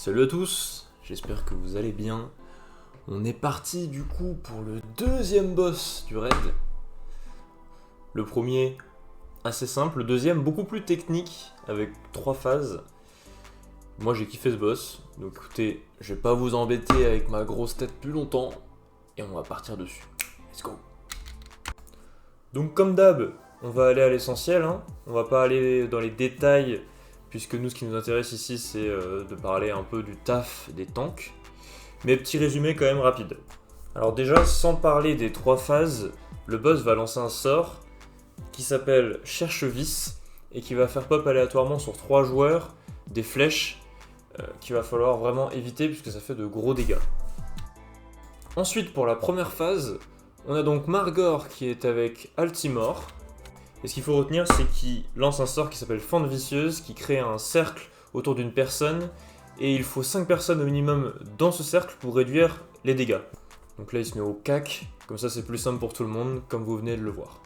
Salut à tous, j'espère que vous allez bien. On est parti du coup pour le deuxième boss du raid. Le premier assez simple, le deuxième beaucoup plus technique avec 3 phases. Moi j'ai kiffé ce boss, donc écoutez, je vais pas vous embêter avec ma grosse tête plus longtemps et on va partir dessus. Let's go. Donc comme d'hab, on va aller à l'essentiel, hein. On va pas aller dans les détails puisque nous ce qui nous intéresse ici c'est de parler un peu du taf des tanks. Mais petit résumé quand même rapide. Alors déjà, sans parler des 3 phases, le boss va lancer un sort qui s'appelle Cherche-Vis et qui va faire pop aléatoirement sur 3 joueurs des flèches qu'il va falloir vraiment éviter puisque ça fait de gros dégâts. Ensuite, pour la première phase, on a donc Margor qui est avec Altimor. Et ce qu'il faut retenir, c'est qu'il lance un sort qui s'appelle Fente Vicieuse qui crée un cercle autour d'une personne. Et il faut 5 personnes au minimum dans ce cercle pour réduire les dégâts. Donc là il se met au cac, comme ça c'est plus simple pour tout le monde, comme vous venez de le voir.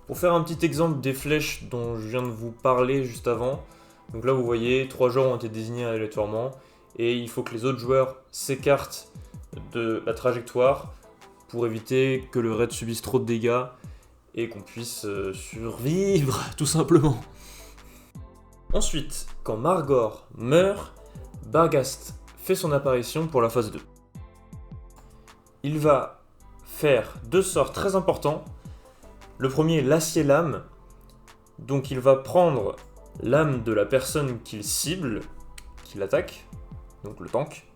Pour faire un petit exemple des flèches dont je viens de vous parler juste avant, donc là vous voyez, 3 joueurs ont été désignés aléatoirement, et il faut que les autres joueurs s'écartent de la trajectoire pour éviter que le raid subisse trop de dégâts et qu'on puisse survivre, tout simplement. Ensuite, quand Margor meurt, Barghast fait son apparition pour la phase 2. Il va faire 2 sorts très importants. Le premier est l'acier lame. Donc il va prendre l'âme de la personne qu'il cible, qu'il attaque, donc le tank.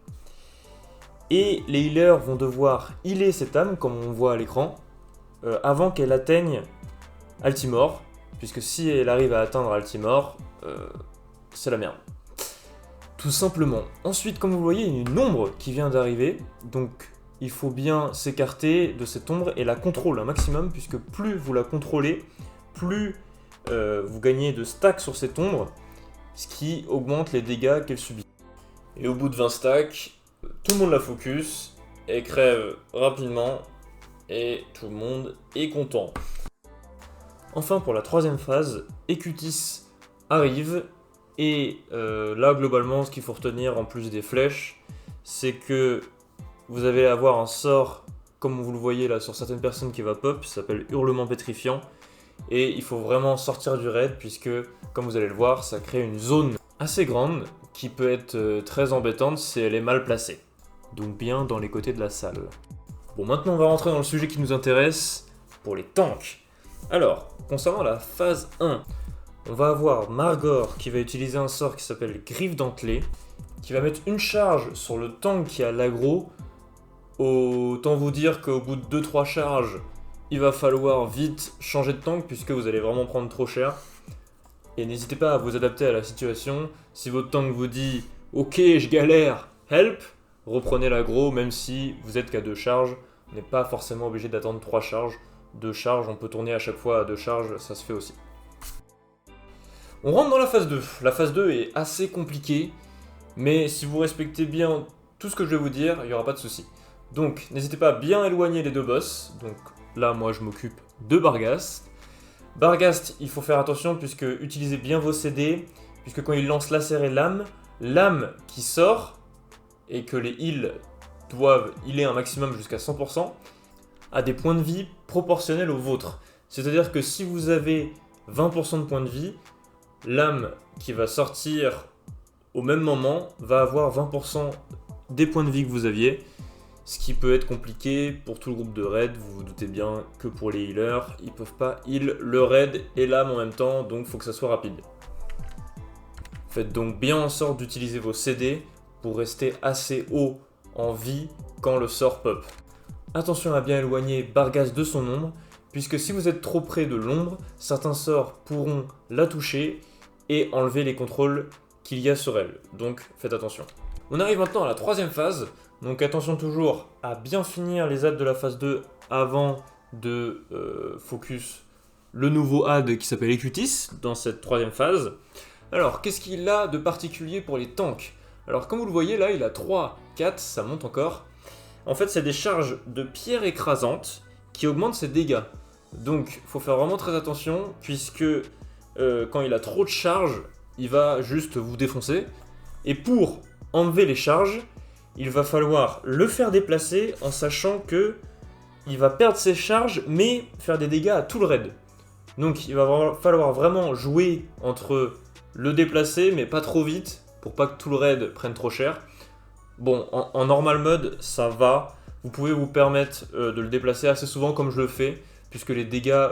Et les healers vont devoir healer cette âme, comme on voit à l'écran, avant qu'elle atteigne Altimor. Puisque si elle arrive à atteindre Altimor, c'est la merde. Tout simplement. Ensuite, comme vous le voyez, il y a une ombre qui vient d'arriver, donc il faut bien s'écarter de cette ombre et la contrôler un maximum, puisque plus vous la contrôlez, plus vous gagnez de stacks sur cette ombre, ce qui augmente les dégâts qu'elle subit. Et au bout de 20 stacks, tout le monde la focus, elle crève rapidement, et tout le monde est content. Enfin, pour la troisième phase, Ecutis arrive. Et là, globalement, ce qu'il faut retenir en plus des flèches, c'est que vous allez avoir un sort, comme vous le voyez là sur certaines personnes qui va pop, ça s'appelle Hurlement Pétrifiant. Et il faut vraiment sortir du raid, puisque, comme vous allez le voir, ça crée une zone assez grande qui peut être très embêtante si elle est mal placée. Donc bien dans les côtés de la salle. Bon, maintenant on va rentrer dans le sujet qui nous intéresse, pour les tanks. Alors, concernant la phase 1, on va avoir Margor qui va utiliser un sort qui s'appelle Griffe Dentelée, qui va mettre une charge sur le tank qui a l'aggro. Autant vous dire qu'au bout de 2-3 charges, il va falloir vite changer de tank puisque vous allez vraiment prendre trop cher. Et n'hésitez pas à vous adapter à la situation. Si votre tank vous dit « Ok, je galère, help !» reprenez l'aggro même si vous êtes qu'à 2 charges. On n'est pas forcément obligé d'attendre 3 charges. 2 charges, on peut tourner à chaque fois à 2 charges, ça se fait aussi. On rentre dans la phase 2. La phase 2 est assez compliquée, mais si vous respectez bien tout ce que je vais vous dire, il n'y aura pas de souci. Donc, n'hésitez pas à bien éloigner les 2 boss. Donc là, moi, je m'occupe de Barghast. Barghast, il faut faire attention puisque utilisez bien vos CD, puisque quand il lance laser et l'âme qui sort, et que les heals doivent healer un maximum jusqu'à 100%, a des points de vie proportionnels aux vôtres. C'est-à-dire que si vous avez 20% de points de vie, l'âme qui va sortir au même moment va avoir 20% des points de vie que vous aviez, ce qui peut être compliqué pour tout le groupe de raid. Vous vous doutez bien que pour les healers, ils peuvent pas heal le raid et l'âme en même temps, donc il faut que ça soit rapide. Faites donc bien en sorte d'utiliser vos CD pour rester assez haut en vie quand le sort pop. Attention à bien éloigner Barghast de son ombre, puisque si vous êtes trop près de l'ombre, certains sorts pourront la toucher et enlever les contrôles qu'il y a sur elle. Donc faites attention. On arrive maintenant à la troisième phase, donc attention toujours à bien finir les adds de la phase 2 avant de focus le nouveau add qui s'appelle Ecutis dans cette troisième phase. Alors qu'est-ce qu'il a de particulier pour les tanks? Alors comme vous le voyez là, il a 3, 4, ça monte encore. En fait c'est des charges de pierre écrasante qui augmentent ses dégâts. Donc il faut faire vraiment très attention puisque quand il a trop de charge, il va juste vous défoncer. Et pour enlever les charges, il va falloir le faire déplacer en sachant que il va perdre ses charges mais faire des dégâts à tout le raid. Donc il va falloir vraiment jouer entre le déplacer mais pas trop vite pour pas que tout le raid prenne trop cher. Bon, en normal mode ça va, vous pouvez vous permettre de le déplacer assez souvent comme je le fais, puisque les dégâts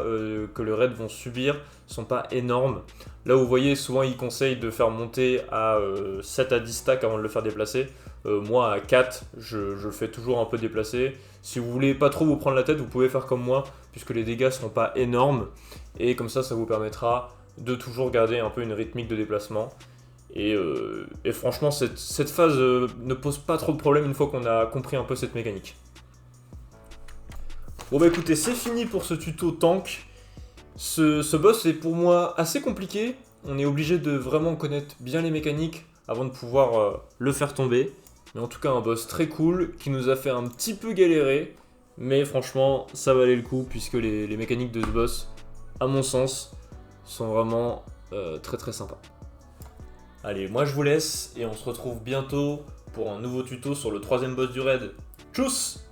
que le raid vont subir sont pas énormes. Là où vous voyez, souvent ils conseillent de faire monter à 7 à 10 stacks avant de le faire déplacer. Moi à 4, je fais toujours un peu déplacer. Si vous voulez pas trop vous prendre la tête, vous pouvez faire comme moi, puisque les dégâts seront pas énormes. Et comme ça vous permettra de toujours garder un peu une rythmique de déplacement. Et franchement, cette phase ne pose pas trop de problème une fois qu'on a compris un peu cette mécanique. Bon bah écoutez, c'est fini pour ce tuto tank. Ce boss est pour moi assez compliqué. On est obligé de vraiment connaître bien les mécaniques avant de pouvoir le faire tomber. Mais en tout cas un boss très cool qui nous a fait un petit peu galérer. Mais franchement ça valait le coup puisque les mécaniques de ce boss, à mon sens, sont vraiment très très sympas. Allez, moi je vous laisse et on se retrouve bientôt pour un nouveau tuto sur le 3ème boss du raid. Tchuss!